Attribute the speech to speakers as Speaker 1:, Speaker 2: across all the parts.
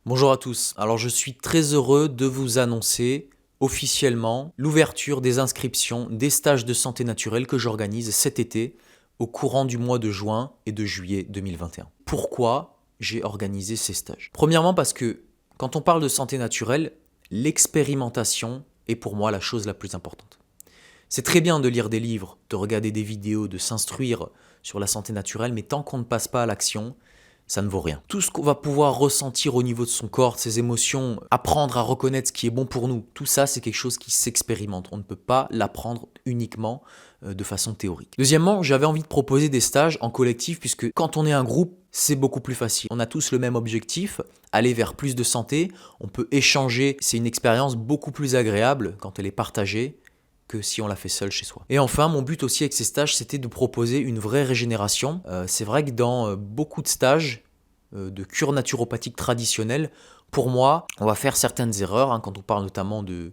Speaker 1: Bonjour à tous, alors je suis très heureux de vous annoncer officiellement l'ouverture des inscriptions des stages de santé naturelle que j'organise cet été au courant du mois de juin et de juillet 2021. Pourquoi j'ai organisé ces stages? Premièrement parce que quand on parle de santé naturelle, l'expérimentation est pour moi la chose la plus importante. C'est très bien de lire des livres, de regarder des vidéos, de s'instruire sur la santé naturelle, mais tant qu'on ne passe pas à l'action, ça ne vaut rien. Tout ce qu'on va pouvoir ressentir au niveau de son corps, de ses émotions, apprendre à reconnaître ce qui est bon pour nous, tout ça c'est quelque chose qui s'expérimente. On ne peut pas l'apprendre uniquement de façon théorique. Deuxièmement, j'avais envie de proposer des stages en collectif puisque quand on est un groupe, c'est beaucoup plus facile. On a tous le même objectif, aller vers plus de santé, on peut échanger, c'est une expérience beaucoup plus agréable quand elle est partagée que si on l'a fait seul chez soi. Et enfin, mon but aussi avec ces stages, c'était de proposer une vraie régénération. C'est vrai que dans beaucoup de stages de cure naturopathique traditionnelle, pour moi, on va faire certaines erreurs quand on parle notamment de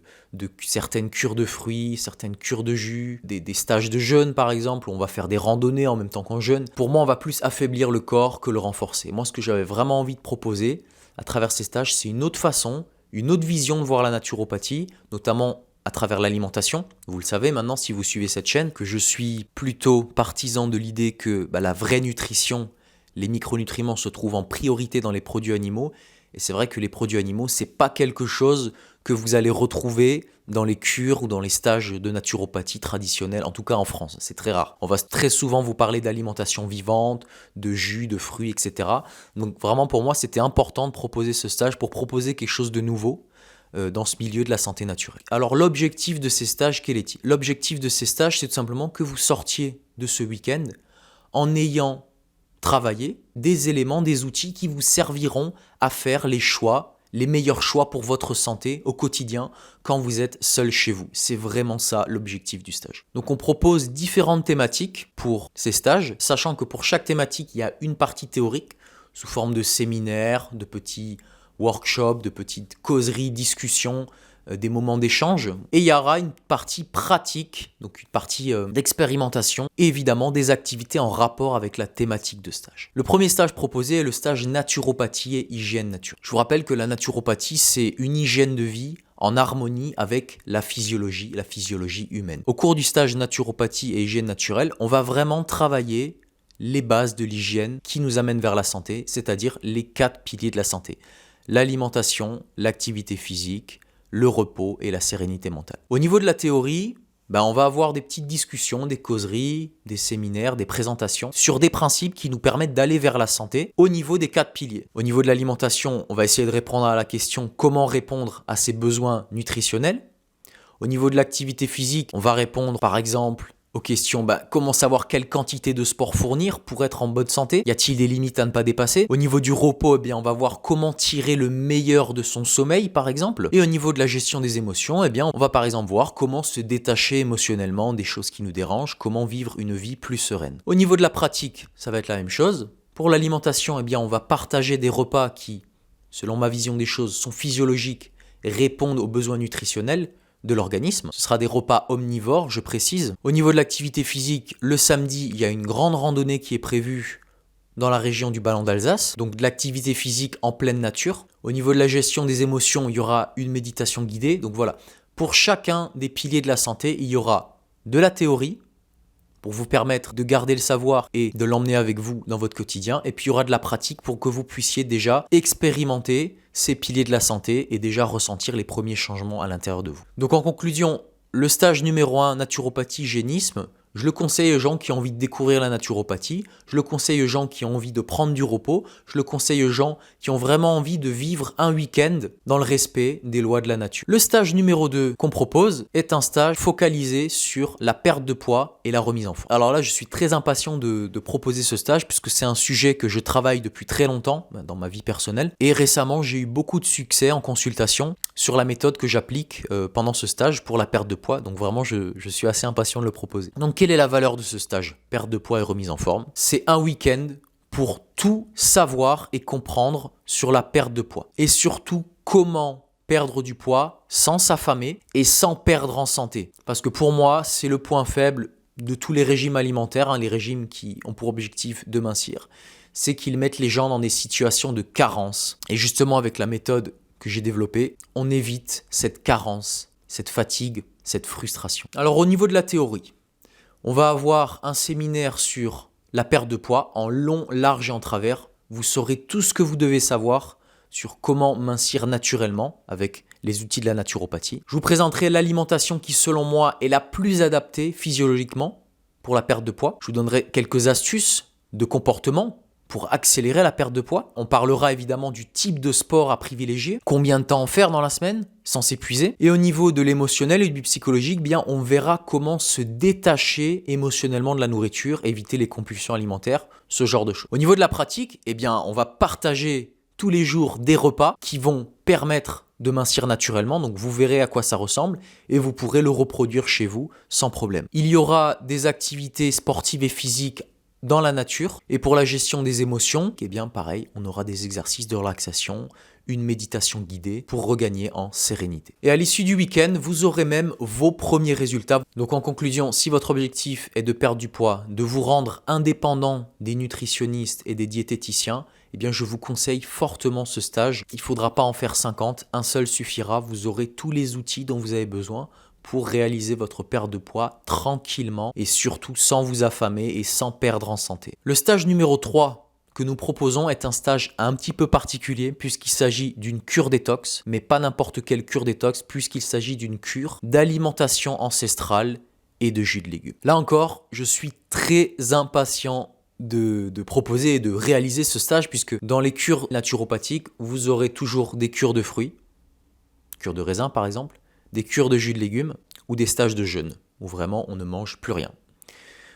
Speaker 1: certaines cures de fruits, certaines cures de jus, des stages de jeûne par exemple, où on va faire des randonnées en même temps qu'on jeûne. Pour moi, on va plus affaiblir le corps que le renforcer. Moi, ce que j'avais vraiment envie de proposer à travers ces stages, c'est une autre façon, une autre vision de voir la naturopathie, notamment à travers l'alimentation. Vous le savez maintenant si vous suivez cette chaîne, que je suis plutôt partisan de l'idée que la vraie nutrition, les micronutriments se trouvent en priorité dans les produits animaux. Et c'est vrai que les produits animaux, c'est pas quelque chose que vous allez retrouver dans les cures ou dans les stages de naturopathie traditionnelle, en tout cas en France, c'est très rare. On va très souvent vous parler d'alimentation vivante, de jus, de fruits, etc. Donc vraiment pour moi, c'était important de proposer ce stage pour proposer quelque chose de nouveau dans ce milieu de la santé naturelle. Alors l'objectif de ces stages, quel est-il? L'objectif de ces stages, c'est tout simplement que vous sortiez de ce week-end en ayant travaillé des éléments, des outils qui vous serviront à faire les choix, les meilleurs choix pour votre santé au quotidien quand vous êtes seul chez vous. C'est vraiment ça l'objectif du stage. Donc on propose différentes thématiques pour ces stages, sachant que pour chaque thématique, il y a une partie théorique sous forme de séminaires, de petits workshops, de petites causeries, discussions, des moments d'échange. Et il y aura une partie pratique, donc une partie d'expérimentation, et évidemment des activités en rapport avec la thématique de stage. Le premier stage proposé est le stage naturopathie et hygiène naturelle. Je vous rappelle que la naturopathie, c'est une hygiène de vie en harmonie avec la physiologie humaine. Au cours du stage naturopathie et hygiène naturelle, on va vraiment travailler les bases de l'hygiène qui nous amènent vers la santé, c'est-à-dire les 4 piliers de la santé. L'alimentation, l'activité physique, le repos et la sérénité mentale. Au niveau de la théorie, on va avoir des petites discussions, des causeries, des séminaires, des présentations sur des principes qui nous permettent d'aller vers la santé au niveau des 4 piliers. Au niveau de l'alimentation, on va essayer de répondre à la question comment répondre à ses besoins nutritionnels. Au niveau de l'activité physique, on va répondre par exemple aux questions, comment savoir quelle quantité de sport fournir pour être en bonne santé? Y a-t-il des limites à ne pas dépasser? Au niveau du repos, on va voir comment tirer le meilleur de son sommeil, par exemple. Et au niveau de la gestion des émotions, on va par exemple voir comment se détacher émotionnellement des choses qui nous dérangent, comment vivre une vie plus sereine. Au niveau de la pratique, ça va être la même chose. Pour l'alimentation, on va partager des repas qui, selon ma vision des choses, sont physiologiques, répondent aux besoins nutritionnels de l'organisme. Ce sera des repas omnivores, je précise. Au niveau de l'activité physique, le samedi, il y a une grande randonnée qui est prévue dans la région du Ballon d'Alsace, donc de l'activité physique en pleine nature. Au niveau de la gestion des émotions, il y aura une méditation guidée. Donc voilà, pour chacun des piliers de la santé, il y aura de la théorie, pour vous permettre de garder le savoir et de l'emmener avec vous dans votre quotidien. Et puis il y aura de la pratique pour que vous puissiez déjà expérimenter ces piliers de la santé et déjà ressentir les premiers changements à l'intérieur de vous. Donc en conclusion, le stage numéro 1, naturopathie, hygiénisme, je le conseille aux gens qui ont envie de découvrir la naturopathie, je le conseille aux gens qui ont envie de prendre du repos, je le conseille aux gens qui ont vraiment envie de vivre un week-end dans le respect des lois de la nature. Le stage numéro 2 qu'on propose est un stage focalisé sur la perte de poids et la remise en forme. Alors là, je suis très impatient de proposer ce stage puisque c'est un sujet que je travaille depuis très longtemps dans ma vie personnelle et récemment, j'ai eu beaucoup de succès en consultation sur la méthode que j'applique pendant ce stage pour la perte de poids. Donc vraiment, je suis assez impatient de le proposer. Donc quelle est la valeur de ce stage? Perte de poids et remise en forme. C'est un week-end pour tout savoir et comprendre sur la perte de poids. Et surtout, comment perdre du poids sans s'affamer et sans perdre en santé. Parce que pour moi, c'est le point faible de tous les régimes alimentaires, les régimes qui ont pour objectif de mincir. c'est qu'ils mettent les gens dans des situations de carence. Et justement, avec la méthode que j'ai développée, on évite cette carence, cette fatigue, cette frustration. Alors au niveau de la théorie, on va avoir un séminaire sur la perte de poids en long, large et en travers. Vous saurez tout ce que vous devez savoir sur comment mincir naturellement avec les outils de la naturopathie. Je vous présenterai l'alimentation qui, selon moi, est la plus adaptée physiologiquement pour la perte de poids. Je vous donnerai quelques astuces de comportement pour accélérer la perte de poids. On parlera évidemment du type de sport à privilégier, combien de temps en faire dans la semaine sans s'épuiser. Et au niveau de l'émotionnel et du psychologique, bien, on verra comment se détacher émotionnellement de la nourriture, éviter les compulsions alimentaires, ce genre de choses. Au niveau de la pratique, eh bien, on va partager tous les jours des repas qui vont permettre de mincir naturellement, donc vous verrez à quoi ça ressemble et vous pourrez le reproduire chez vous sans problème. Il y aura des activités sportives et physiques dans la nature. Et pour la gestion des émotions, eh bien pareil, on aura des exercices de relaxation, une méditation guidée pour regagner en sérénité. Et à l'issue du week-end, vous aurez même vos premiers résultats. Donc en conclusion, si votre objectif est de perdre du poids, de vous rendre indépendant des nutritionnistes et des diététiciens, eh bien je vous conseille fortement ce stage. Il ne faudra pas en faire 50, un seul suffira. Vous aurez tous les outils dont vous avez besoin pour réaliser votre perte de poids tranquillement et surtout sans vous affamer et sans perdre en santé. Le stage numéro 3 que nous proposons est un stage un petit peu particulier puisqu'il s'agit d'une cure détox, mais pas n'importe quelle cure détox puisqu'il s'agit d'une cure d'alimentation ancestrale et de jus de légumes. Là encore, je suis très impatient de proposer et de réaliser ce stage puisque dans les cures naturopathiques, vous aurez toujours des cures de fruits, cure de raisin par exemple, des cures de jus de légumes ou des stages de jeûne où vraiment on ne mange plus rien.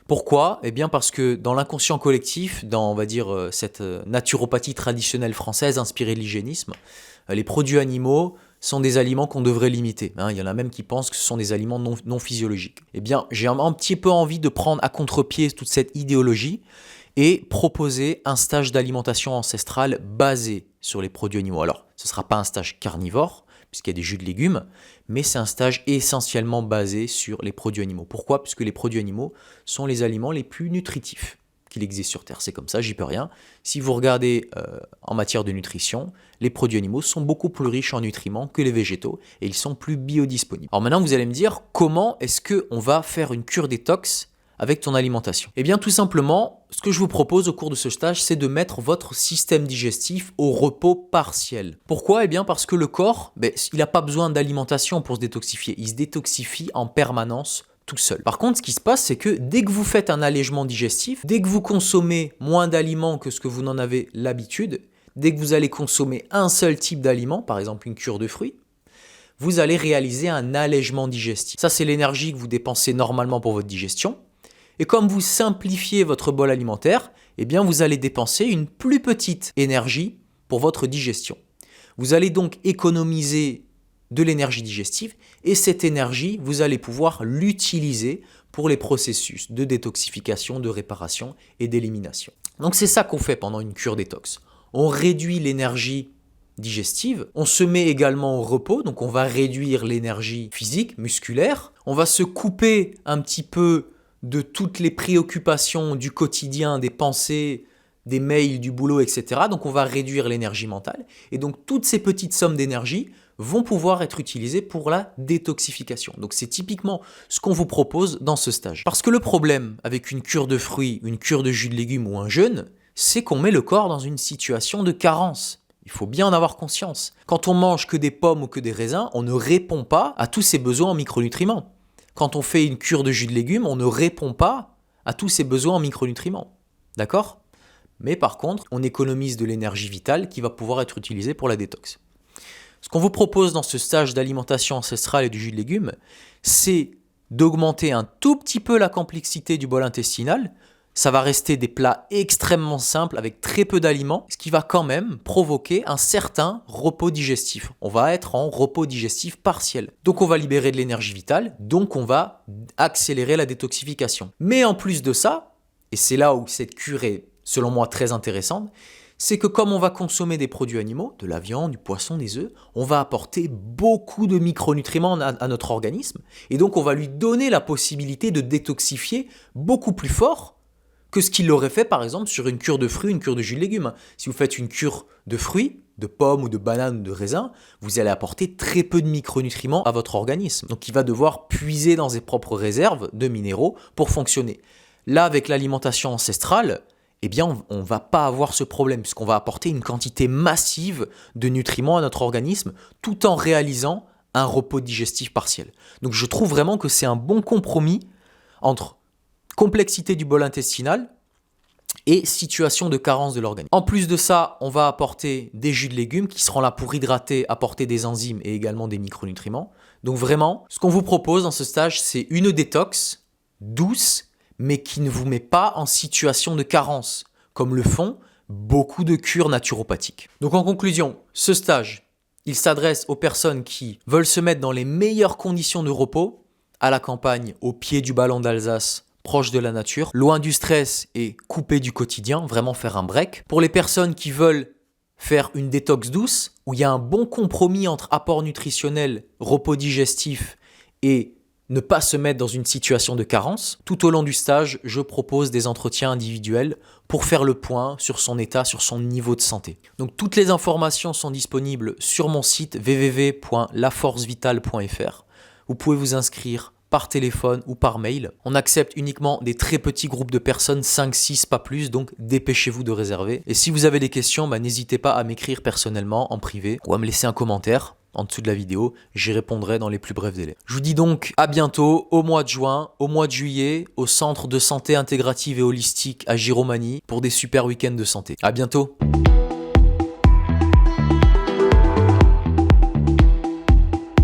Speaker 1: Pourquoi ? Eh bien parce que dans l'inconscient collectif, dans on va dire cette naturopathie traditionnelle française inspirée de l'hygiénisme, les produits animaux sont des aliments qu'on devrait limiter. Il y en a même qui pensent que ce sont des aliments non physiologiques. Eh bien j'ai un petit peu envie de prendre à contre-pied toute cette idéologie et proposer un stage d'alimentation ancestrale basé sur les produits animaux. Alors ce ne sera pas un stage carnivore, puisqu'il y a des jus de légumes, mais c'est un stage essentiellement basé sur les produits animaux. Pourquoi ? Puisque les produits animaux sont les aliments les plus nutritifs qu'il existe sur Terre. C'est comme ça, j'y peux rien. Si vous regardez en matière de nutrition, les produits animaux sont beaucoup plus riches en nutriments que les végétaux et ils sont plus biodisponibles. Alors maintenant, vous allez me dire, comment est-ce qu'on va faire une cure détox avec ton alimentation? Eh bien tout simplement, ce que je vous propose au cours de ce stage, c'est de mettre votre système digestif au repos partiel. Pourquoi ? Eh bien parce que le corps, il n'a pas besoin d'alimentation pour se détoxifier. Il se détoxifie en permanence tout seul. Par contre, ce qui se passe, c'est que dès que vous faites un allègement digestif, dès que vous consommez moins d'aliments que ce que vous n'en avez l'habitude, dès que vous allez consommer un seul type d'aliment, par exemple une cure de fruits, vous allez réaliser un allègement digestif. Ça, c'est l'énergie que vous dépensez normalement pour votre digestion. Et comme vous simplifiez votre bol alimentaire, eh bien vous allez dépenser une plus petite énergie pour votre digestion. Vous allez donc économiser de l'énergie digestive et cette énergie, vous allez pouvoir l'utiliser pour les processus de détoxification, de réparation et d'élimination. Donc c'est ça qu'on fait pendant une cure détox. On réduit l'énergie digestive, on se met également au repos, donc on va réduire l'énergie physique, musculaire, on va se couper un petit peu de toutes les préoccupations du quotidien, des pensées, des mails, du boulot, etc. Donc on va réduire l'énergie mentale. Et donc toutes ces petites sommes d'énergie vont pouvoir être utilisées pour la détoxification. Donc c'est typiquement ce qu'on vous propose dans ce stage. Parce que le problème avec une cure de fruits, une cure de jus de légumes ou un jeûne, c'est qu'on met le corps dans une situation de carence. Il faut bien en avoir conscience. Quand on mange que des pommes ou que des raisins, on ne répond pas à tous ses besoins en micronutriments. Quand on fait une cure de jus de légumes, on ne répond pas à tous ses besoins en micronutriments. D'accord ? Mais par contre, on économise de l'énergie vitale qui va pouvoir être utilisée pour la détox. Ce qu'on vous propose dans ce stage d'alimentation ancestrale et du jus de légumes, c'est d'augmenter un tout petit peu la complexité du bol intestinal. Ça va rester des plats extrêmement simples avec très peu d'aliments, ce qui va quand même provoquer un certain repos digestif. On va être en repos digestif partiel. Donc on va libérer de l'énergie vitale, donc on va accélérer la détoxification. Mais en plus de ça, et c'est là où cette cure est selon moi très intéressante, c'est que comme on va consommer des produits animaux, de la viande, du poisson, des œufs, on va apporter beaucoup de micronutriments à notre organisme et donc on va lui donner la possibilité de détoxifier beaucoup plus fort que ce qu'il aurait fait par exemple sur une cure de fruits, une cure de jus de légumes. Si vous faites une cure de fruits, de pommes ou de bananes ou de raisins, vous allez apporter très peu de micronutriments à votre organisme. Donc il va devoir puiser dans ses propres réserves de minéraux pour fonctionner. Là, avec l'alimentation ancestrale, eh bien, on ne va pas avoir ce problème puisqu'on va apporter une quantité massive de nutriments à notre organisme tout en réalisant un repos digestif partiel. Donc je trouve vraiment que c'est un bon compromis entre complexité du bol intestinal et situation de carence de l'organisme. En plus de ça, on va apporter des jus de légumes qui seront là pour hydrater, apporter des enzymes et également des micronutriments. Donc vraiment, ce qu'on vous propose dans ce stage, c'est une détox douce, mais qui ne vous met pas en situation de carence, comme le font beaucoup de cures naturopathiques. Donc en conclusion, ce stage, il s'adresse aux personnes qui veulent se mettre dans les meilleures conditions de repos, à la campagne, au pied du ballon d'Alsace, proche de la nature, loin du stress et coupé du quotidien, vraiment faire un break. Pour les personnes qui veulent faire une détox douce, où il y a un bon compromis entre apport nutritionnel, repos digestif et ne pas se mettre dans une situation de carence, tout au long du stage, je propose des entretiens individuels pour faire le point sur son état, sur son niveau de santé. Donc toutes les informations sont disponibles sur mon site www.laforcevital.fr. Vous pouvez vous inscrire par téléphone ou par mail. On accepte uniquement des très petits groupes de personnes, 5, 6, pas plus, donc dépêchez-vous de réserver. Et si vous avez des questions, n'hésitez pas à m'écrire personnellement, en privé, ou à me laisser un commentaire en dessous de la vidéo, j'y répondrai dans les plus brefs délais. Je vous dis donc à bientôt, au mois de juin, au mois de juillet, au Centre de santé intégrative et holistique à Giromagny, pour des super week-ends de santé. À bientôt.